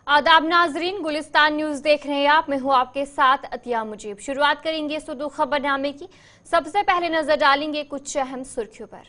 आदाब नाजरीन, गुलिस्तान न्यूज देख रहे हैं आप। मैं हूं आपके साथ अतिया मुजीब। शुरुआत करेंगे सुर्खी खबरनामे की। सबसे पहले नजर डालेंगे कुछ अहम सुर्खियों पर।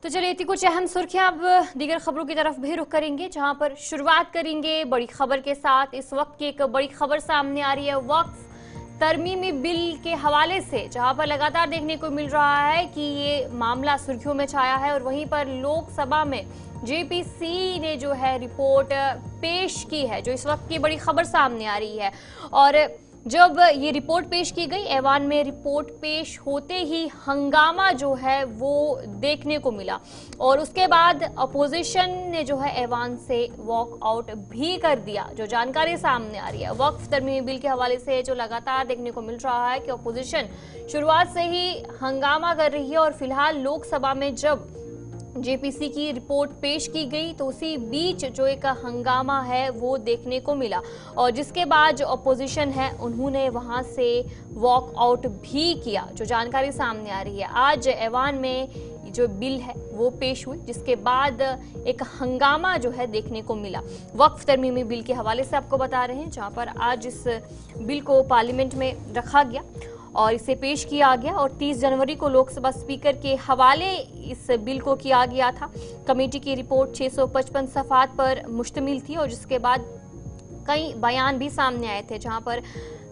तो चलिए थी कुछ अहम सुर्खियां। अब दीगर खबरों की तरफ भी रुख करेंगे, जहां पर शुरुआत करेंगे बड़ी खबर के साथ। इस वक्त की एक बड़ी खबर सामने आ रही है वक्फ तरमीमी बिल के हवाले से, जहां पर लगातार देखने को मिल रहा है कि ये मामला सुर्खियों में छाया है। और वहीं पर लोकसभा में जेपीसी ने जो है रिपोर्ट पेश की है, जो इस वक्त की बड़ी खबर सामने आ रही है। और जब ये रिपोर्ट पेश की गई, ऐवान में रिपोर्ट पेश होते ही हंगामा जो है वो देखने को मिला। और उसके बाद अपोजिशन ने जो है ऐवान से वॉक आउट भी कर दिया। जो जानकारी सामने आ रही है वक्फ तरमीमी बिल के हवाले से, जो लगातार देखने को मिल रहा है कि अपोजिशन शुरुआत से ही हंगामा कर रही है। और फिलहाल लोकसभा में जब जेपीसी की रिपोर्ट पेश की गई तो उसी बीच जो एक हंगामा है वो देखने को मिला। और जिसके बाद जो अपोजिशन है उन्होंने वहां से वॉक आउट भी किया। जो जानकारी सामने आ रही है, आज ऐवान में जो बिल है वो पेश हुई, जिसके बाद एक हंगामा जो है देखने को मिला वक्फ तरमीमी बिल के हवाले से। आपको बता रहे हैं जहां पर आज इस बिल को पार्लियामेंट में रखा गया और इसे पेश किया गया। और 30 जनवरी को लोकसभा स्पीकर के हवाले इस बिल को किया गया था। कमेटी की रिपोर्ट 655 सफ़हात पर मुश्तमिल थी। और जिसके बाद कई बयान भी सामने आए थे, जहां पर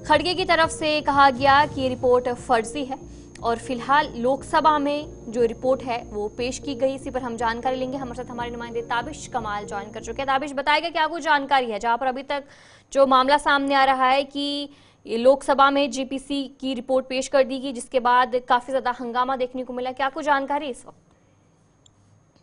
खड़गे की तरफ से कहा गया कि ये रिपोर्ट फर्जी है। और फिलहाल लोकसभा में जो रिपोर्ट है वो पेश की गई। इसी पर हम जानकारी लेंगे। हमारे साथ हमारे नुमाइंदे ताबिश कमाल ज्वाइन कर चुके हैं। ताबिश, बताएगा क्या कुछ जानकारी है, जहां पर अभी तक जो मामला सामने आ रहा है कि ये लोकसभा में जेपीसी की रिपोर्ट पेश कर दी गई, जिसके बाद काफी ज्यादा हंगामा देखने को मिला। क्या कुछ जानकारी इस वक्त?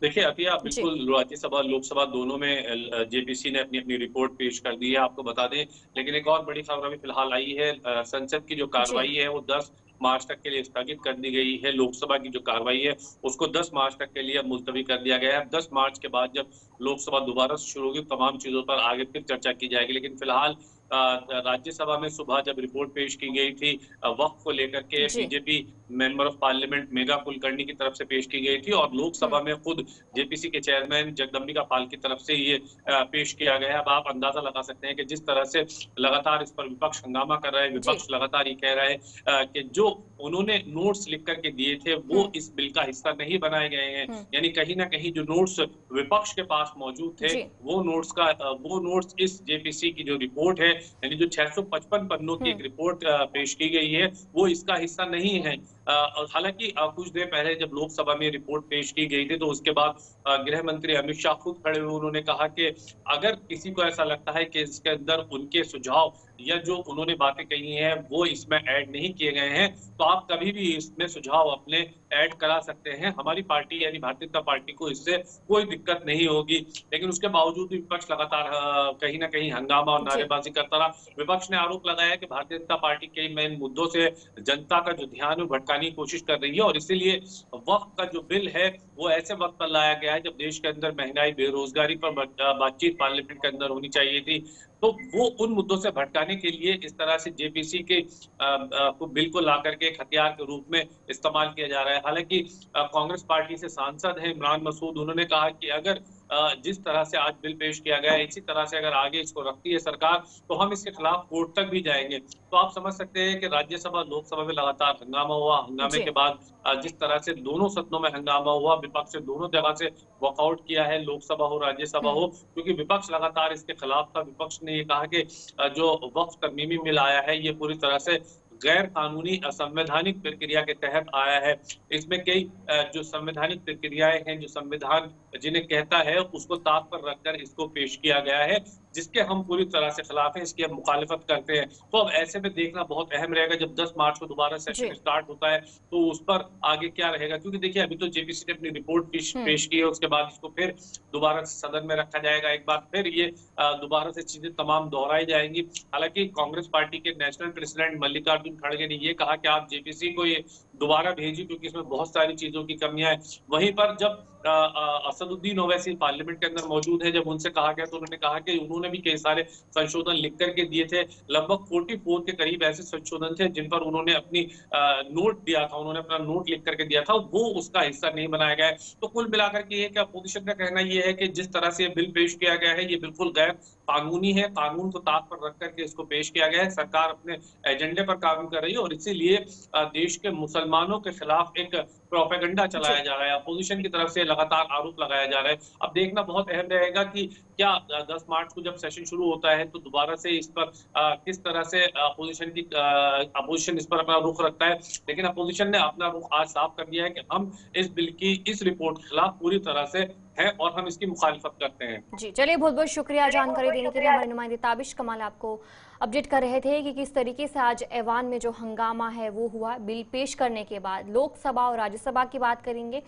देखिए अतिया, बिल्कुल राज्यसभा लोकसभा दोनों में जेपीसी ने अपनी अपनी रिपोर्ट पेश कर दी है, आपको बता दें। लेकिन एक और बड़ी खबर अभी फिलहाल आई है, संसद की जो कार्रवाई है वो 10 मार्च तक के लिए स्थगित कर दी गई है। लोकसभा की जो कार्रवाई है उसको 10 मार्च तक के लिए मुलतवी कर दिया गया है। 10 मार्च के बाद जब लोकसभा दोबारा शुरू होगी, तमाम चीजों पर आगे फिर चर्चा की जाएगी। लेकिन फिलहाल राज्यसभा में सुबह जब रिपोर्ट पेश की गई थी वक्फ को लेकर के, BJP member of parliament Megha Kulkarni की तरफ से पेश की गई थी। और लोकसभा में खुद जेपीसी के चेयरमैन जगदम्बिका पाल की तरफ से ये पेश किया गया है। अब आप अंदाजा लगा सकते हैं कि जिस तरह से लगातार इस पर विपक्ष हंगामा कर रहा है, विपक्ष लगातार ये कह रहा है कि जो उन्होंने नोट्स लिख करके दिए थे वो इस बिल का हिस्सा नहीं बनाए गए हैं। यानी कहीं ना कहीं जो नोट्स विपक्ष के पास मौजूद थे वो नोट्स इस जेपीसी की जो रिपोर्ट है, यानी जो 655 पन्नों की एक रिपोर्ट पेश की गई है, वो इसका हिस्सा नहीं है। हालांकि कुछ देर पहले जब लोकसभा में रिपोर्ट पेश की गई थी तो उसके बाद गृह मंत्री अमित शाह खुद खड़े हुए उन्होंने कहा कि अगर किसी को ऐसा लगता है कि इसके अंदर उनके सुझाव या जो उन्होंने बातें कही हैं वो इसमें ऐड नहीं किए गए हैं तो आप कभी भी इसमें सुझाव अपने ऐड करा सकते हैं। हमारी पार्टी यानी भारतीय जनता पार्टी को इससे कोई दिक्कत नहीं होगी। लेकिन उसके बावजूद विपक्ष लगातार कहीं ना कहीं हंगामा और नारेबाजी करता रहा। विपक्ष ने आरोप लगाया कि भारतीय जनता पार्टी के मेन मुद्दों से जनता का जो ध्यान भटकाने की कोशिश कर रही है। और इसीलिए वक्फ का जो बिल है वो ऐसे वक्त पर लाया गया है जब देश के अंदर महंगाई, बेरोजगारी पर बातचीत पार्लियामेंट के अंदर होनी चाहिए थी। तो वो उन मुद्दों से भटकाने के लिए इस तरह से जेपीसी के बिल को ला करके एक हथियार के रूप में इस्तेमाल किया जा रहा है। हालांकि कांग्रेस पार्टी से सांसद हैं इमरान मसूद, उन्होंने कहा कि अगर जिस तरह से आज बिल पेश किया गया है इसी तरह से अगर आगे इसको रखती है सरकार तो हम इसके खिलाफ कोर्ट तक भी जाएंगे। तो आप समझ सकते हैं कि राज्यसभा लोकसभा में लगातार हंगामा हुआ। हंगामे के बाद जिस तरह से दोनों सदनों में हंगामा हुआ, विपक्ष ने दोनों जगह से वॉकआउट किया है, लोकसभा हो राज्यसभा हो, क्योंकि विपक्ष लगातार इसके खिलाफ था। विपक्ष ने ये कहा कि जो वक्फ तरमीमी बिल आया है ये पूरी तरह से गैर कानूनी असंवैधानिक प्रक्रिया के तहत आया है। इसमें कई जो संवैधानिक प्रक्रियाएं हैं, जो संविधान जिन्हें कहता है उसको ताक पर रखकर इसको पेश किया गया है, जिसके हम पूरी तरह से खिलाफ हैं, इसकी हम मुखालिफत करते हैं। तो अब ऐसे में देखना बहुत अहम रहेगा, जब 10 मार्च को दोबारा सेशन स्टार्ट होता है तो उस पर आगे क्या रहेगा, क्योंकि देखिए अभी तो जेपीसी ने अपनी रिपोर्ट पेश की है, उसके बाद इसको फिर दोबारा सदन में रखा जाएगा, एक बार फिर ये दोबारा से चीजें तमाम दोहराई जाएंगी। हालांकि कांग्रेस पार्टी के नेशनल प्रेसिडेंट मल्लिकार्जुन खड़गे ने ये कहा कि आप जेपीसी को ये दोबारा भेजिए क्योंकि इसमें बहुत सारी चीजों की कमियां हैं। वहीं पर जब असदुद्दीन ओवैसी पार्लियामेंट के अंदर मौजूद है, जब उनसे कहा गया तो उन्होंने कहा कि उन्होंने भी कई सारे संशोधन लिख करके दिए थे, लगभग 44 के करीब ऐसे संशोधन थे जिन पर उन्होंने अपनी नोट दिया था, उन्होंने अपना नोट लिख करके दिया था, वो उसका हिस्सा नहीं बनाया गया है। तो कुल मिलाकर के ये कि अपोजिशन का कहना ये है कि जिस तरह से ये बिल पेश किया गया है ये बिल्कुल गैर कानूनी है, कानून को ताक पर रख करके इसको पेश किया गया है, सरकार अपने एजेंडे पर काम कर रही है और इसीलिए देश के मुसलमानों के खिलाफ एक प्रोपेगेंडा चलाया जा रहा है, अपोजिशन की तरफ से लगातार आरोप लगाया जा रहा है। अब देखना बहुत अहम रहेगा कि क्या 10 मार्च को जब सेशन शुरू होता है तो दोबारा से इस पर किस तरह से अपोजिशन इस पर अपना रुख रखता है। लेकिन अपोजिशन ने अपना रुख आज साफ कर दिया है कि हम इस बिल की इस रिपोर्ट के खिलाफ पूरी तरह से है और हम इसकी मुखालिफत करते हैं। जी चलिए, बहुत बहुत शुक्रिया जानकारी देने के लिए। हमारे नुमाइंदे ताबिश कमाल आपको अपडेट कर रहे थे कि किस तरीके से आज ऐवान में जो हंगामा है वो हुआ बिल पेश करने के बाद। लोकसभा और राज्यसभा की बात करेंगे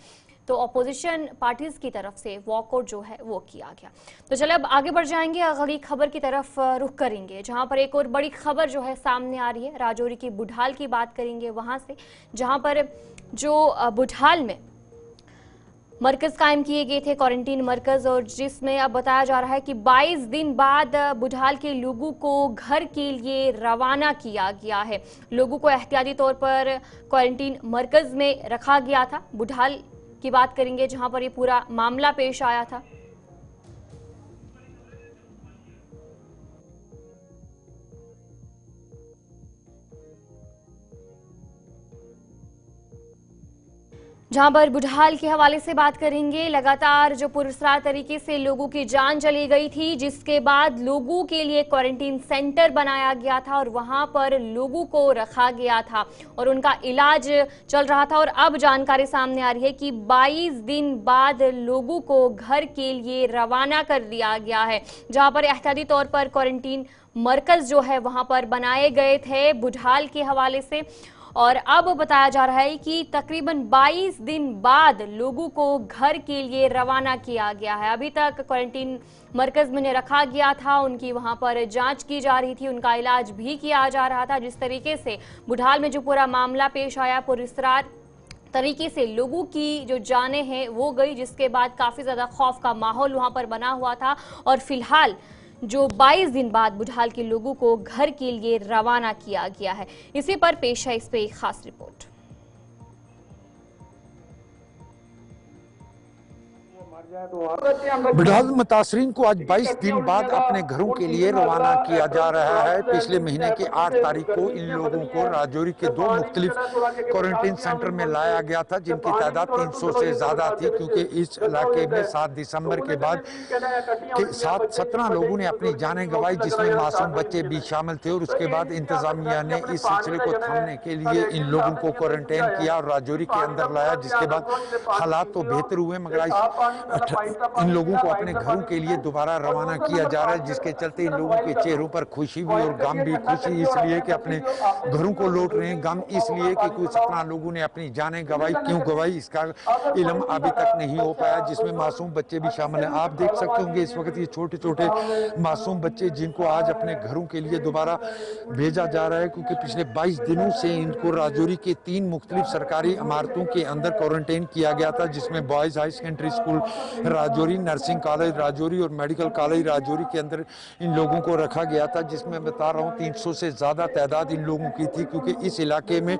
तो अपोजिशन पार्टीज की तरफ से वॉकआउट जो है वो किया गया। तो चलिए अब आगे बढ़ जाएंगे, अगली खबर की तरफ रुख करेंगे जहां पर एक और बड़ी खबर जो है सामने आ रही है। राजौरी की बुढाल की बात करेंगे वहां से, जहां पर जो बुढाल में मरकज कायम किए गए थे, क्वारंटीन मरकज, और जिसमें अब बताया जा रहा है कि 22 दिन बाद बुढाल के लोगों को घर के लिए रवाना किया गया है। लोगों को एहतियाती तौर पर क्वारंटीन मरकज में रखा गया था। बुढाल की बात करेंगे जहां पर ये पूरा मामला पेश आया था। जहां पर बुढाल के हवाले से बात करेंगे। लगातार जो पुरस्कार तरीके से लोगों की जान चली गई थी, जिसके बाद लोगों के लिए क्वारंटीन सेंटर बनाया गया था और वहां पर लोगों को रखा गया था और उनका इलाज चल रहा था। और अब जानकारी सामने आ रही है कि 22 दिन बाद लोगों को घर के लिए रवाना कर दिया गया है, जहां पर एहतियाती तौर पर क्वारंटीन मरकज जो है वहां पर बनाए गए थे बुढाल के हवाले से। और अब बताया जा रहा है कि तकरीबन 22 दिन बाद लोगों को घर के लिए रवाना किया गया है। अभी तक क्वारंटीन मरकज में रखा गया था, उनकी वहां पर जांच की जा रही थी, उनका इलाज भी किया जा रहा था। जिस तरीके से बुढाल में जो पूरा मामला पेश आया, पुरस्कार तरीके से लोगों की जो जानें हैं वो गई, जिसके बाद काफ़ी ज़्यादा खौफ का माहौल वहां पर बना हुआ था। और फिलहाल जो 22 दिन बाद बुढाल के लोगों को घर के लिए रवाना किया गया है। इसी पर पेश है इस पे एक खास रिपोर्ट। बुढाल मुतासरीन को आज 22 दिन बाद अपने घरों के लिए रवाना किया जा रहा है। पिछले महीने की 8 तारीख को इन लोगों को राजौरी के 2 मुख्तलिफ क्वारंटीन सेंटर में लाया गया था, जिनकी तादाद 300 से ज्यादा थी, क्योंकि इस इलाके में 7 दिसंबर के बाद 17 लोगों ने अपनी जानें गंवाई, जिसमें मासूम बच्चे भी शामिल थे। और उसके बाद इंतजामिया ने इस सिलसिले को थामने के लिए इन लोगों को क्वारंटाइन किया और राजौरी के अंदर लाया, जिसके बाद हालात तो बेहतर हुए, मगर इन लोगों को अपने घरों के लिए दोबारा रवाना किया जा रहा है, जिसके चलते इन लोगों के चेहरों पर खुशी भी और गम भी। खुशी इसलिए कि अपने घरों को लौट रहे हैं, गम इसलिए कि कुछ 17 लोगों ने अपनी जानें गंवाई। क्यों गंवाई इसका इल्म अभी तक नहीं हो पाया, जिसमें मासूम बच्चे भी शामिल हैं। आप देख सकते होंगे इस वक्त ये छोटे छोटे मासूम बच्चे जिनको आज अपने घरों के लिए दोबारा भेजा जा रहा है, क्योंकि पिछले 22 दिनों से इनको राजौरी के 3 मुख्तलिफ सरकारी इमारतों के अंदर क्वारंटाइन किया गया था, जिसमें boys high secondary school Rajouri, nursing college Rajouri और मेडिकल कॉलेज राजौरी के अंदर इन लोगों को रखा गया था, जिसमें बता रहा हूँ 300 से ज़्यादा तादाद इन लोगों की थी, क्योंकि इस इलाके में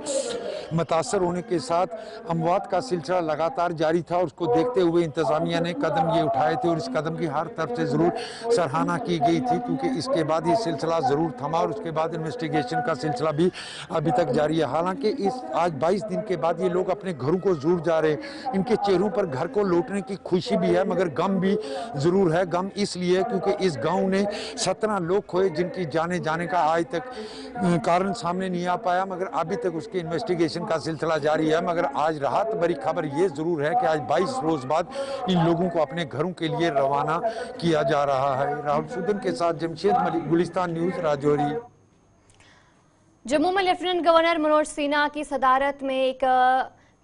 मुतासर होने के साथ अमवात का सिलसिला लगातार जारी था। और उसको देखते हुए इंतज़ामिया ने कदम ये उठाए थे और इस कदम की हर तरफ से ज़रूर सराहना की गई थी, क्योंकि इसके बाद ये सिलसिला ज़रूर थमा और उसके बाद इन्वेस्टिगेशन का सिलसिला भी अभी तक जारी है। हालांकि इस आज 22 दिन के बाद ये लोग अपने घरों को ज़रूर जा रहे हैं, इनके चेहरों पर घर को लौटने की खुशी खुशी भी है मगर गम भी जरूर है। गम इसलिए क्योंकि इस गांव ने 17 लोग खोए जिनकी जाने का आज तक कारण सामने नहीं आ पाया, मगर अभी तक उसकी इन्वेस्टिगेशन का सिलसिला जारी है। मगर आज राहत भरी खबर ये जरूर है कि आज 22 रोज बाद इन लोगों को अपने घरों के लिए रवाना किया जा रहा है। राहुल सुदन के साथ जमशेद मलिक, गुलिस्तान न्यूज, राजौरी। जम्मू में लेफ्टिनेंट गवर्नर मनोज सिन्हा की सदारत में एक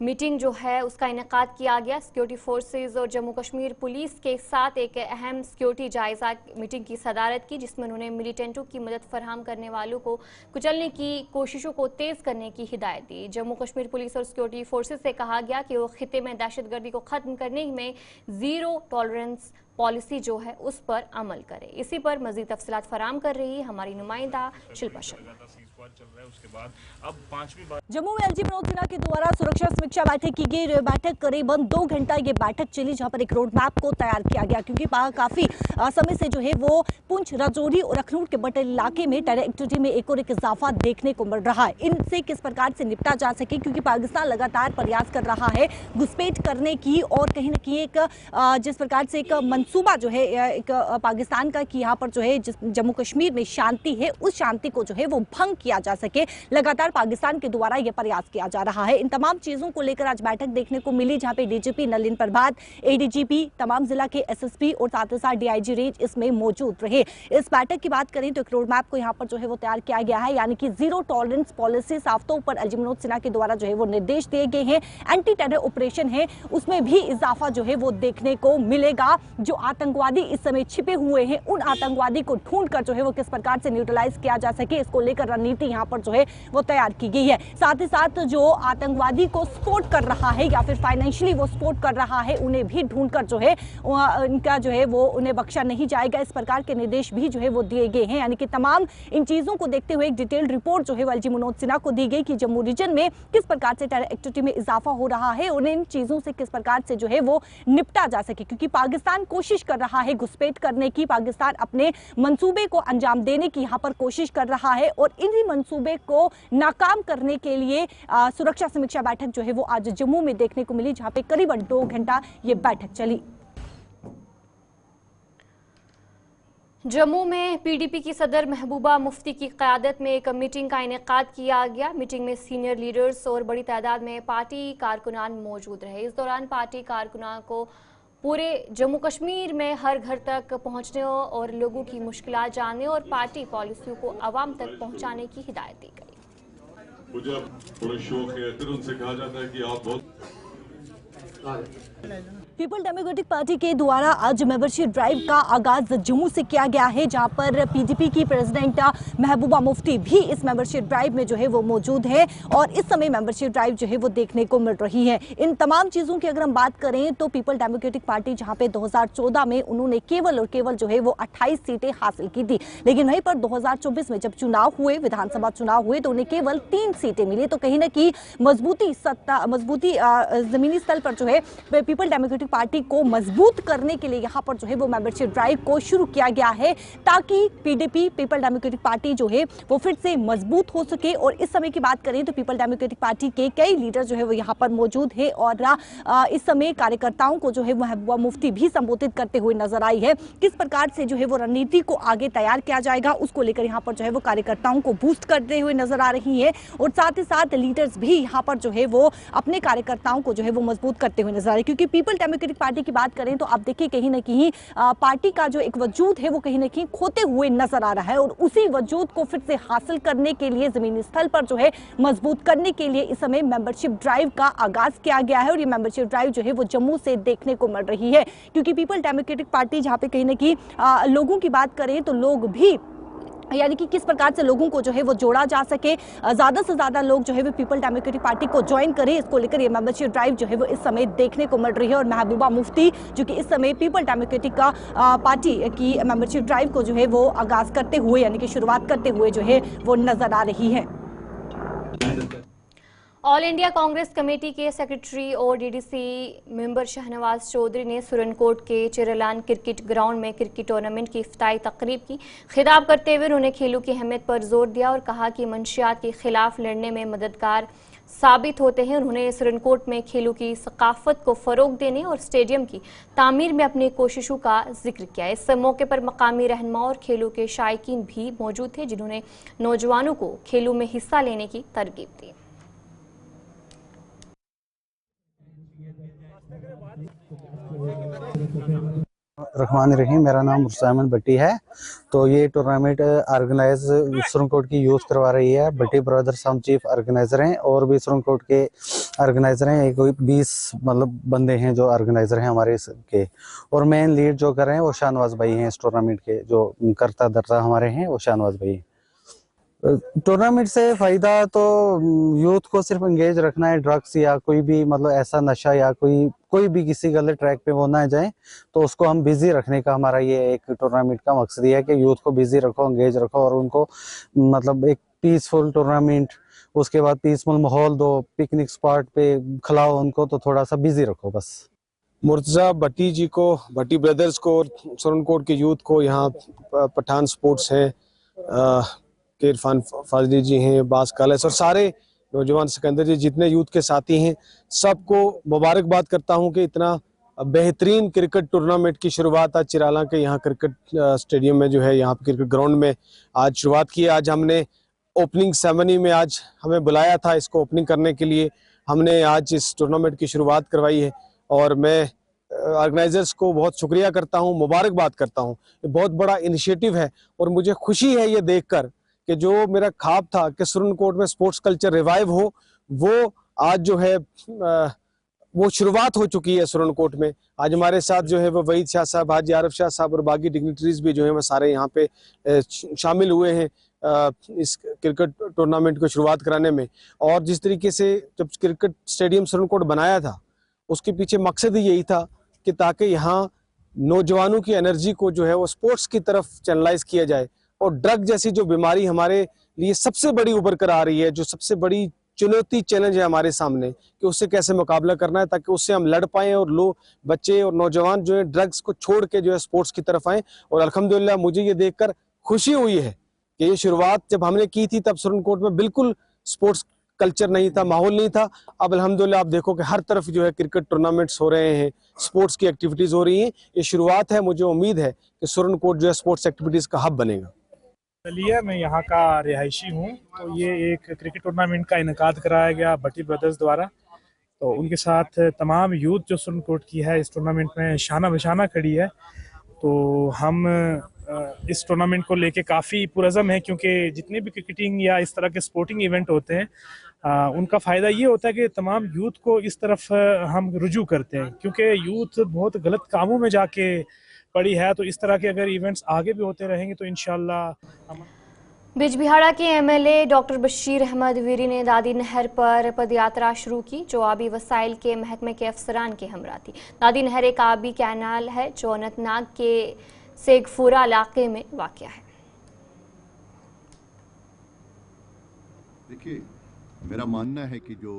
मीटिंग जो है उसका इनेकाद किया गया। सिक्योरिटी फोर्सेस और जम्मू कश्मीर पुलिस के साथ एक अहम सिक्योरिटी जायजा मीटिंग की सदारत की, जिसमें उन्होंने मिलिटेंटों की मदद फराहम करने वालों को कुचलने की कोशिशों को तेज करने की हिदायत दी। जम्मू कश्मीर पुलिस और सिक्योरिटी फोर्सेस से कहा गया कि वो खिते में दहशतगर्दी को खत्म करने में जीरो टॉलरेंस पॉलिसी जो है उस पर अमल करे। इसी पर मजीद तफसीलात फराहम कर रही है हमारी नुमाइंदा शिल्पा शर्मा। उसके बाद अब 5वीं बार जम्मू में एलजी मनोज सिन्हा के द्वारा सुरक्षा समीक्षा बैठक की गई। बैठक करीबन 2 घंटा ये बैठक चली, जहां पर एक रोड मैप को तैयार किया गया, क्योंकि काफी समय से जो है वो पुंछ, राजौरी और अखनूर के बटेल इलाके में टेरर एक्टिविटी में एक और एक इजाफा देखने को मिल रहा है। इनसे किस प्रकार से निपटा जा सके, क्योंकि पाकिस्तान लगातार प्रयास कर रहा है घुसपैठ करने की, और कहीं ना कहीं एक जिस प्रकार से एक मंसूबा जो है एक पाकिस्तान का कि यहाँ पर जो है जम्मू कश्मीर में शांति है, उस शांति को जो है वो भंग किया जा सके, लगातार पाकिस्तान के द्वारा यह प्रयास किया जा रहा है। इन तमाम चीजों को लेकर आज बैठक देखने को मिली, जहां पे डीजीपी नलिन प्रभात, एडीजीपी, तमाम जिला के एसएसपी और साथ ही साथ डीआईजी रेंज इसमें मौजूद रहे। इस बैठक की बात करें तो एक रोड मैप को यहाँ पर जो है वो तैयार किया गया है, यानी कि जीरो टॉलरेंस पॉलिसी साफ तौर पर एलजी मनोज सिन्हा के द्वारा जो है वो निर्देश दिए गए हैं। एंटी टेरर ऑपरेशन है उसमें भी इजाफा जो है वो देखने को मिलेगा। जो आतंकवादी इस समय छिपे हुए हैं, उन आतंकवादी को ढूंढ कर जो है वो किस प्रकार से न्यूट्रलाइज किया जा सके, इसको लेकर रणनीति यहाँ पर जो है वो तैयार की गई है। साथ ही साथ जो आतंकवादी को सपोर्ट कर रहा है या फिर फाइनेंशियली वो सपोर्ट कर रहा है, उन्हें भी ढूंढकर जो है इनका जो है वो उन्हें बख्शा नहीं जाएगा। इस प्रकार के निर्देश भी जो है वो दिए गए हैं। यानी कि तमाम इन चीजों को देखते हुए एक डिटेल्ड रिपोर्ट जो है एलजी मनोज सिन्हा को दी गई कि जम्मू रीजन में किस प्रकार से टेरर एक्टिविटी में इजाफा हो रहा है, और इन चीजों से किस प्रकार से जो है वो निपटा जा सके, क्योंकि पाकिस्तान कोशिश कर रहा है घुसपैठ करने की, पाकिस्तान अपने मंसूबे को अंजाम देने की यहाँ पर कोशिश कर रहा है, और इन्हीं मंसूबे को नाकाम करने के लिए सुरक्षा समीक्षा बैठक जो है वो आज जम्मू में देखने को मिली, जहां पे करीबन 2 घंटा ये बैठक चली। जम्मू में पीडीपी की सदर महबूबा मुफ्ती की क़यादत में एक मीटिंग का इनेकाद किया गया। मीटिंग में सीनियर लीडर्स और बड़ी तादाद में पार्टी कारकुनान मौजूद रहे। इस दौरान पार्टी कारकुनान को पूरे जम्मू कश्मीर में हर घर तक पहुंचने और लोगों की मुश्किलात जानने और पार्टी पॉलिसियों को आवाम तक पहुंचाने की हिदायत दी गई। मुझे बड़ा शौक है, फिर उनसे कहा जाता है कि आप बहुत पीपल डेमोक्रेटिक पार्टी के द्वारा आज मेंबरशिप ड्राइव का आगाज जम्मू से किया गया है, जहां पर पीडीपी की प्रेसिडेंट महबूबा मुफ्ती भी इस मेंबरशिप ड्राइव में जो है वो मौजूद है, और इस समय मेंबरशिप ड्राइव जो है वो देखने को मिल रही है। इन तमाम चीजों की अगर हम बात करें तो पीपल डेमोक्रेटिक पार्टी जहां पे 2014 में उन्होंने केवल और केवल जो है वो 28 सीटें हासिल की थी, लेकिन वहीं पर 2024 में जब चुनाव हुए, विधानसभा चुनाव हुए, तो उन्हें केवल 3 सीटें मिली। तो कहीं ना कहीं मजबूती जमीनी स्तर पर जो है पीपल डेमोक्रेटिक पार्टी को मजबूत करने के लिए यहाँ पर जो है वो मेंबरशिप ड्राइव को शुरू किया गया है, ताकि पीडीपी पीपल डेमोक्रेटिक पार्टी जो है वो फिर से मजबूत हो सके। और इस समय की बात करें तो पीपल डेमोक्रेटिक पार्टी के कई लीडर जो है वो यहाँ पर मौजूद है, और इस समय कार्यकर्ताओं को जो है महबूबा मुफ्ती भी संबोधित करते हुए नजर आई है। किस प्रकार से जो है वो रणनीति को आगे तैयार किया जाएगा, उसको लेकर यहाँ पर जो है वो कार्यकर्ताओं को बूस्ट करते हुए नजर आ रही है, और साथ ही साथ लीडर्स भी यहाँ पर जो है वो अपने कार्यकर्ताओं को जो है वो मजबूत करते हुए नजर आ रहे हैं। क्योंकि पीपल डेमोक्रेटिक पार्टी की बात करें तो आप देखिए कहीं ना कहीं पार्टी का जो एक वजूद है वो कहीं ना कहीं खोते हुए नजर आ रहा है, और उसी वजूद को फिर से हासिल करने के लिए जमीनी स्थल पर जो है मजबूत करने के लिए इस समय मेंबरशिप ड्राइव का आगाज किया गया है। और ये मेंबरशिप ड्राइव जो है वो जम्मू से देखने को मिल रही है, क्योंकि पीपल डेमोक्रेटिक पार्टी जहां पे कहीं ना कहीं लोगों की बात करें तो लोग भी, यानी कि किस प्रकार से लोगों को जो है वो जोड़ा जा सके, ज्यादा से ज्यादा लोग जो है वो पीपल डेमोक्रेटिक पार्टी को ज्वाइन करें, इसको लेकर ये मेंबरशिप ड्राइव जो है वो इस समय देखने को मिल रही है। और महबूबा मुफ्ती जो कि इस समय पीपल डेमोक्रेटिक का पार्टी की मेंबरशिप ड्राइव को जो है वो आगाज करते हुए, यानी कि शुरुआत करते हुए जो है वो नजर आ रही है। ऑल इंडिया कांग्रेस कमेटी के सेक्रेटरी और डीडीसी मेंबर शहनवाज चौधरी ने सुरनकोट के चिरलान क्रिकेट ग्राउंड में क्रिकेट टूर्नामेंट की इफ्ताही तकरीब की। खिताब करते हुए उन्होंने खेलों की अहमियत पर जोर दिया और कहा कि मंशियात के खिलाफ लड़ने में मददगार साबित होते हैं। उन्होंने सिरनकोट में खेलों की सकाफत को फरोग देने और स्टेडियम की तामीर में अपनी कोशिशों का जिक्र किया। इस मौके पर मकामी रहनुमा और खेलों के शायकीन भी मौजूद थे, जिन्होंने नौजवानों को खेलों में हिस्सा लेने की तरगीब दी। रहमान रहीम, मेरा नाम मुर्सामन भट्टी है। तो ये टूर्नामेंट ऑर्गेनाइज सिरनकोट की यूथ करवा रही है। भट्टी ब्रदर्स हम चीफ ऑर्गेनाइजर हैं और भी सिरनकोट के ऑर्गेनाइजर हैं। कोई 20 मतलब बंदे हैं जो ऑर्गेनाइजर हैं हमारे के, और मेन लीड जो कर रहे हैं वो शाहनवाज भाई हैं। इस टूर्नामेंट के जो करता धरता हमारे हैं वो शाहनवाज भाई हैं। टूर्नामेंट से फायदा तो यूथ को सिर्फ एंगेज रखना है। ड्रग्स या कोई भी मतलब ऐसा नशा या कोई भी किसी गलत ट्रैक पे वो ना जाए, तो उसको हम बिजी रखने का हमारा ये एक टूर्नामेंट का मकसद है कि यूथ को बिजी रखो, एंगेज रखो और उनको मतलब एक पीसफुल टूर्नामेंट, उसके बाद पीसफुल माहौल दो, पिकनिक स्पॉट पे खिलाओ उनको, तो थोड़ा सा बिजी रखो बस। मुर्तजा भट्टी जी को, भट्टी ब्रदर्स को, सिरनकोट के यूथ को, यहाँ पठान स्पोर्ट्स है, के इरफान फाजली जी हैं, बास कालस और सारे नौजवान सिकंदर जी, जितने यूथ के साथी हैं, सबको मुबारकबाद करता हूं कि इतना बेहतरीन क्रिकेट टूर्नामेंट की शुरुआत आज चिराला के यहाँ क्रिकेट स्टेडियम में जो है, यहाँ क्रिकेट ग्राउंड में आज शुरुआत की है। आज हमने ओपनिंग सेरेमनी में आज हमें बुलाया था इसको ओपनिंग करने के लिए। हमने आज इस टूर्नामेंट की शुरुआत करवाई है और मैं ऑर्गेनाइजर्स को बहुत शुक्रिया करता हूँ, मुबारकबाद करता हूँ। ये बहुत बड़ा इनिशिएटिव है और मुझे खुशी है ये देखकर कि जो मेरा ख्वाब था कि सिरनकोट में स्पोर्ट्स कल्चर रिवाइव हो, वो आज जो है वो शुरुआत हो चुकी है सिरनकोट में। आज हमारे साथ जो है वो वहीद शाह साहब, हाजी आरिफ शाह साहब और बाकी डिग्निटरीज भी जो है वो सारे यहाँ पे शामिल हुए हैं इस क्रिकेट टूर्नामेंट को शुरुआत कराने में। और जिस तरीके से जब क्रिकेट स्टेडियम सिरनकोट बनाया था, उसके पीछे मकसद ही यही था कि ताकि यहाँ नौजवानों की एनर्जी को जो है वो स्पोर्ट्स की तरफ चैनलाइज किया जाए। और ड्रग जैसी जो बीमारी हमारे लिए सबसे बड़ी उभर कर आ रही है, जो सबसे बड़ी चुनौती चैलेंज है हमारे सामने, कि उससे कैसे मुकाबला करना है ताकि उससे हम लड़ पाएं और लोग, बच्चे और नौजवान जो है ड्रग्स को छोड़ के जो है स्पोर्ट्स की तरफ आएं। और अल्हम्दुलिल्लाह मुझे ये देखकर खुशी हुई है कि ये शुरुआत जब हमने की थी तब सिरनकोट में बिल्कुल स्पोर्ट्स कल्चर नहीं था, माहौल नहीं था। अब अल्हम्दुलिल्लाह आप देखो कि हर तरफ जो है क्रिकेट टूर्नामेंट्स हो रहे हैं, स्पोर्ट्स की एक्टिविटीज हो रही हैं। ये शुरुआत है, मुझे उम्मीद है कि सिरनकोट जो है स्पोर्ट्स एक्टिविटीज का हब बनेगा। चलिए, मैं यहाँ का रिहायशी हूँ। तो ये एक क्रिकेट टूर्नामेंट का इनेकाद कराया गया भट्टी ब्रदर्स द्वारा। तो उनके साथ तमाम यूथ जो सिरनकोट की है इस टूर्नामेंट में शाना बशाना खड़ी है। तो हम इस टूर्नामेंट को लेके काफ़ी पुरज़म है, क्योंकि जितने भी क्रिकेटिंग या इस तरह के स्पोर्टिंग इवेंट होते हैं उनका फ़ायदा ये होता है कि तमाम यूथ को इस तरफ हम रुजू करते हैं, क्योंकि यूथ बहुत गलत कामों में जाके पड़ी है। तो इस तरह के अगर इवेंट्स आगे भी होते रहेंगे तो इंशाल्लाह। बिजबिहाड़ा के एमएलए डॉक्टर बशीर अहमद वीरी ने दादी नहर पर पदयात्रा शुरू की, जो आबी वसाइल के महकमे के अफसरान के हमरा थी। दादी नहर एक आबी कैनाल है जो अनंतनाग के सेगफूरा इलाके में वाक़या है। देखिए, मेरा मानना है कि जो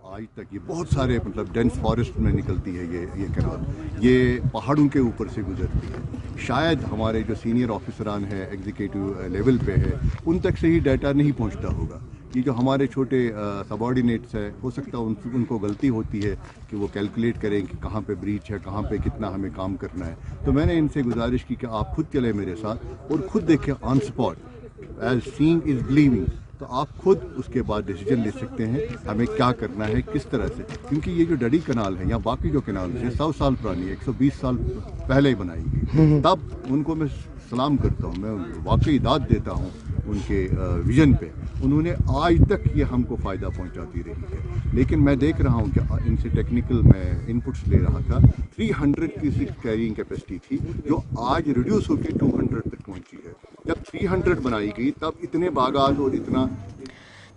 आज तक ये बहुत सारे मतलब डेंस फॉरेस्ट में निकलती है ये कैनाल, ये पहाड़ों के ऊपर से गुजरती है। शायद हमारे जो सीनियर ऑफिसरान हैं एग्जीक्यूटिव लेवल पे है, उन तक से ही डाटा नहीं पहुंचता होगा। ये जो हमारे छोटे सबॉर्डिनेट्स है, हो सकता है उनको गलती होती है कि वो कैलकुलेट करें कि कहाँ पे ब्रीच है, कहाँ पे कितना हमें काम करना है। तो मैंने इनसे गुजारिश की कि आप खुद चले मेरे साथ और खुद देखें on spot, as seeing is believing. तो आप खुद उसके बाद डिसीजन ले सकते हैं हमें क्या करना है, किस तरह से। क्योंकि ये जो डडी कनाल है या बाकी जो कनाल है 100 साल पुरानी है, 120 साल पहले ही बनाई गई। तब उनको मैं सलाम करता हूँ, मैं वाकई दाद देता हूँ उनके विजन पे। उन्होंने आज तक ये हमको फ़ायदा पहुँचाती रही है। लेकिन मैं देख रहा हूँ कि इनसे टेक्निकल मैं इनपुट्स ले रहा था। 300 की कैरिंग कैपेसिटी थी जो आज रिड्यूस होकर 200 तक पहुँची है। जब 300 बनाई गई तब इतने बागात और इतना।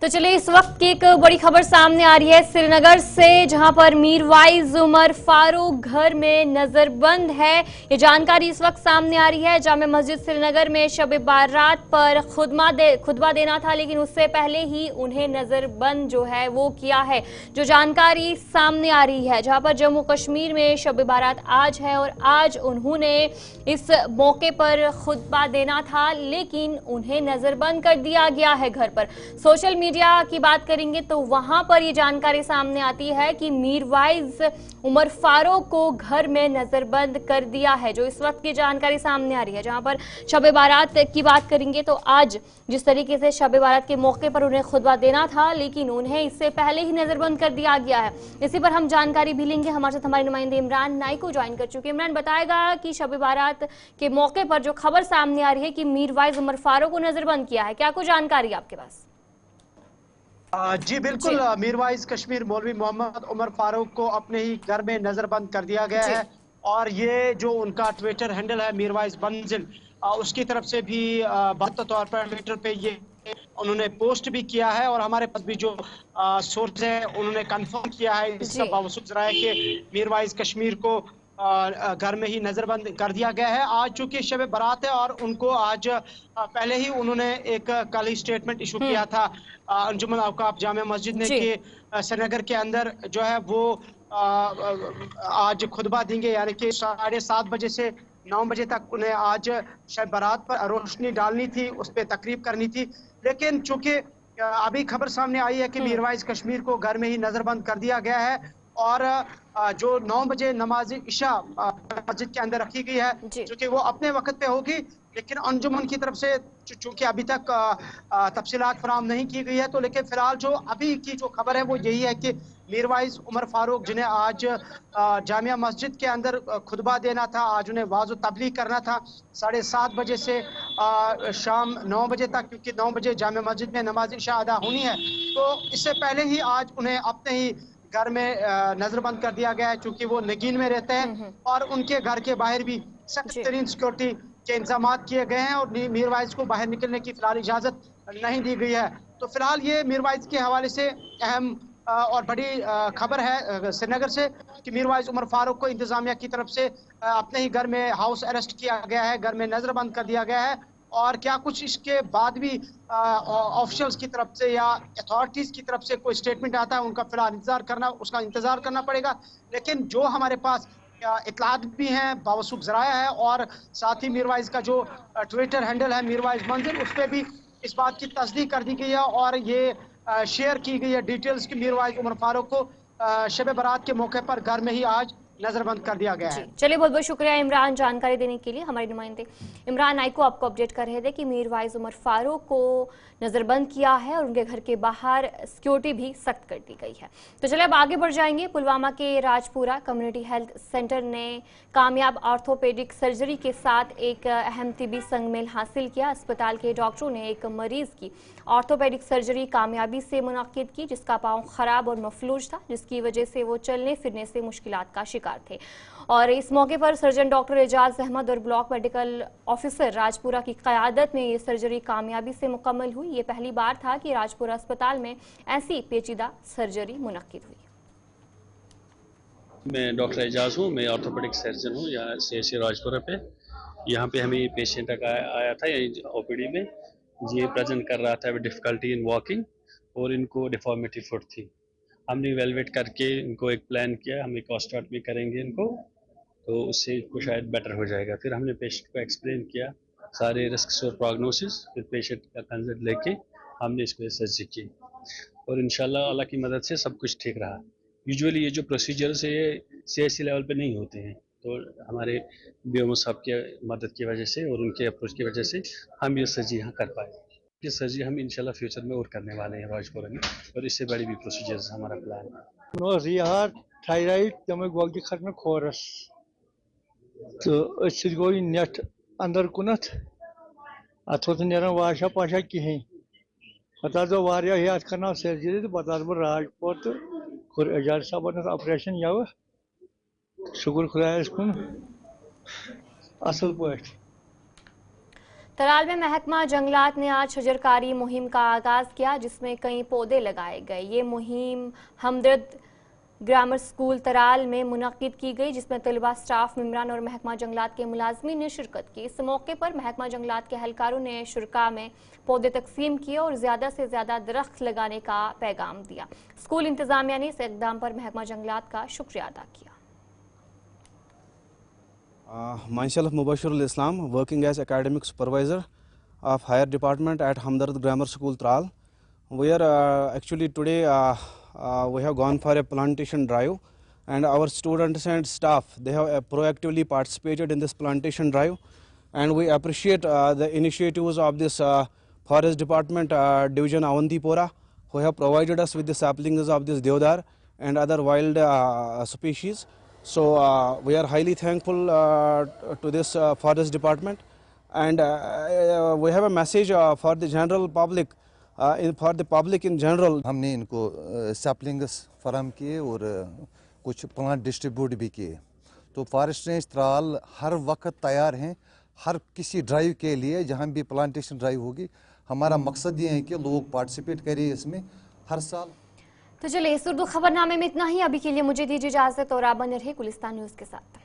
तो चलिए, इस वक्त की एक बड़ी खबर सामने आ रही है श्रीनगर से, जहां पर मीरवाइज उमर फारूक घर में नजरबंद है। ये जानकारी इस वक्त सामने आ रही है। जामे मस्जिद श्रीनगर में शब बारात पर खुतबा देना था, लेकिन उससे पहले ही उन्हें नजरबंद जो है वो किया है। जो जानकारी सामने आ रही है, जहां पर जम्मू कश्मीर में शब बारात आज है और आज उन्होंने इस मौके पर खुतबा देना था, लेकिन उन्हें नजरबंद कर दिया गया है घर पर। सोशल मीडिया की बात करेंगे तो वहां पर ये जानकारी सामने आती है कि मीरवाइज उमर फारूक को घर में नजरबंद कर दिया है, जो इस वक्त की जानकारी सामने आ रही है। जहां पर शब बारात की बात करेंगे तो आज जिस तरीके से शब बारात के मौके पर उन्हें खुतबा देना था, लेकिन उन्हें इससे पहले ही नजरबंद कर दिया गया है। इसी पर हम जानकारी भी लेंगे। हमारे साथ हमारे नुमाइंदे इमरान नाइको ज्वाइन कर चुके हैं। इमरान बताएगा कि शब बारात के मौके पर जो खबर सामने आ रही है कि मीरवाइज उमर फारूक को नजरबंद किया है, क्या कुछ जानकारी आपके पास? जी बिल्कुल, मीरवाइज कश्मीर मौलवी मोहम्मद उमर फारूक को अपने ही घर में नजरबंद कर दिया गया है। और ये जो उनका ट्विटर हैंडल है मीरवाइज मंजिल, उसकी तरफ से भी बात तौर पर ट्विटर पे ये उन्होंने पोस्ट भी किया है। और हमारे पास भी जो सोर्स है उन्होंने कंफर्म किया है इसका बावजूद जराए कि मीरवाइज कश्मीर को घर में ही नजरबंद कर दिया गया है। आज चूंकि शब बारात है और उनको आज पहले ही उन्होंने एक कल ही स्टेटमेंट इशू किया था अंजुमन औकाफ जामिया मस्जिद ने कि श्रीनगर के अंदर जो है वो आज खुतबा देंगे, यानी कि 7:30 बजे से 9 बजे तक उन्हें आज शब बारात पर रोशनी डालनी थी, उस पर तकरीब करनी थी। लेकिन चूंकि अभी खबर सामने आई है कि मीरवाइज कश्मीर को घर में ही नजरबंद कर दिया गया है और जो 9 बजे नमाज इशा मस्जिद के अंदर रखी गई है, क्योंकि वो अपने वक्त पे होगी, लेकिन अंजुमन की तरफ से चूंकि अभी तक तफसीलात फराहम नहीं की गई है, तो लेकिन फिलहाल जो अभी की जो खबर है वो यही है कि मीरवाइज उमर फारूक जिन्हें आज जामिया मस्जिद के अंदर खुतबा देना था, आज उन्हें वाज़ तबलीग करना था 7:30 बजे से शाम 9 बजे तक, क्योंकि 9 बजे जामिया मस्जिद में नमाज इशा अदा होनी है, तो इससे पहले ही आज उन्हें अपने ही घर में नजरबंद कर दिया गया है। चूंकि वो नगीन में रहते हैं और उनके घर के बाहर भी सख्त तरीन सिक्योरिटी के इंतजाम किए गए हैं और मीरवाइज को बाहर निकलने की फिलहाल इजाजत नहीं दी गई है। तो फिलहाल ये मीरवाइज के हवाले से अहम और बड़ी खबर है श्रीनगर से कि मीरवाइज उमर फारूक को इंतजामिया की तरफ से अपने ही घर में हाउस अरेस्ट किया गया है, घर में नजरबंद कर दिया गया है। और क्या कुछ इसके बाद भी ऑफिशियल्स की तरफ से या अथॉरिटीज़ की तरफ से कोई स्टेटमेंट आता है, उनका फिलहाल उसका इंतज़ार करना पड़ेगा। लेकिन जो हमारे पास इतलात भी हैं, बावसूख ज़राया है और साथ ही मीरवाइज का जो ट्विटर हैंडल है मीरवाइज मंजिल, उस पर भी इस बात की तस्दीक कर दी गई है और ये शेयर की गई है डिटेल्स की मीरवाइज उमर फारूक को शब बारात के मौके पर घर में ही आज नजरबंद कर दिया गया है। चलिए, बहुत बहुत शुक्रिया इमरान जानकारी देने के लिए। हमारे नुमाइंदे इमरान नाइको आपको अपडेट कर रहे थे कि मीरवाइज उमर फारूक को नजरबंद किया है और उनके घर के बाहर सिक्योरिटी भी सख्त कर दी गई है। तो चलिए अब आगे बढ़ जाएंगे। पुलवामा के राजपुरा कम्युनिटी हेल्थ सेंटर ने कामयाब ऑर्थोपेडिक सर्जरी के साथ एक अहम तिबी संगमेल हासिल किया। अस्पताल के डॉक्टरों ने एक मरीज की ऑर्थोपेडिक सर्जरी कामयाबी से मुनक्किद की, जिसका पांव खराब और मफलूज था, जिसकी वजह से वो चलने फिरने से मुश्किलात का शिकार थे। और इस मौके पर सर्जन डॉक्टर एजाज अहमद और ब्लॉक मेडिकल ऑफिसर राजपुरा की क़यादत में ये सर्जरी कामयाबी से मुकम्मल हुई। ये पहली बार था कि राजपुरा अस्पताल में ऐसी पेचीदा सर्जरी मुनक्किद हुई। मैं डॉक्टर एजाज हूँ, मैं ऑर्थोपेडिक सर्जन हूँ यहाँ CHC राजपुरा पे। यहाँ पे हमें पेशेंट आया था OPD में, ये प्रेजेंट कर रहा था विद डिफ़िकल्टी इन वॉकिंग और इनको डिफॉर्मिटी फुट थी। हमने इवेलुएट करके इनको एक प्लान किया, हम एक ऑस्टियोटॉमी करेंगे इनको, तो उससे इनको शायद बेटर हो जाएगा। फिर हमने पेशेंट को एक्सप्लेन किया सारे रिस्क और प्रोग्नोसिस, फिर पेशेंट का कंसल्ट लेके हमने इसको सर्जरी की और इंशाल्लाह अल्लाह की मदद से सब कुछ ठीक रहा। यूजुअली ये जो प्रोसीजर्स है ये CHC लेवल पे नहीं होते हैं, तो हमारे BMO साहब की मदद की वजह से और उनके अप्रोच की वजह से हम ये सर्जरी यहाँ कर पाए। ये सर्जरी हम इंशाल्लाह फ्यूचर में और करने वाले हैं राजपुरा में, और इससे बड़ी भी प्रोसीजर्स हमारा प्लान है। यहाँ थायराइड तमें गोल्ड खत्म खोरस तो गो नेट अंदर कुनत अत नान वाशा पाशा कहें पे वारिया करना सर्जरी तो पे बह राजपुर तो कोर एजाज साहब ऑपरेशन यव शुक्र खुदायस कुन असल पाठ। तराल में महकमा जंगलात ने आज शजरकारी मुहिम का आगाज किया, जिसमें कई पौधे लगाए गए। ये मुहिम हमदर्द ग्रामर स्कूल तराल में मुनक्किद की गई, जिसमें तलबा, स्टाफ मेंबरान और महकमा जंगलात के मुलाजमीन ने शिरकत की। इस मौके पर महकमा जंगलात के एहलकारों ने शुरका में पौधे तकसीम किए और ज़्यादा से ज़्यादा दरख्त लगाने का पैगाम दिया। स्कूल इंतजामिया ने इस इक़दाम पर महकमा जंगलात का शुक्रिया अदा किया। Myself Mubashirul Islam, working as academic supervisor of higher department at Hamdard Grammar School Tral. we are actually today we have gone for a plantation drive, and our students and staff, they have proactively participated in this plantation drive, and we appreciate the initiatives of this Forest Department Division Avantipora, who have provided us with the saplings of this deodar and other wild species. So we are highly thankful to this Forest Department, and we have a message for the general public, for the public in general. हमने इनको saplings फराहम किए और कुछ plant distribute भी किए। तो forest range Tral हर वक्त तैयार हैं हर किसी ड्राइव के लिए, जहाँ भी प्लांटेशन ड्राइव होगी। हमारा मकसद ये है कि लोग पार्टिसिपेट करें इसमें हर साल। तो चलिए इस उर्दू खबरनामे में इतना ही। अभी के लिए मुझे दीजिए इजाजत और आप बने रहे गुलिस्तान न्यूज़ के साथ।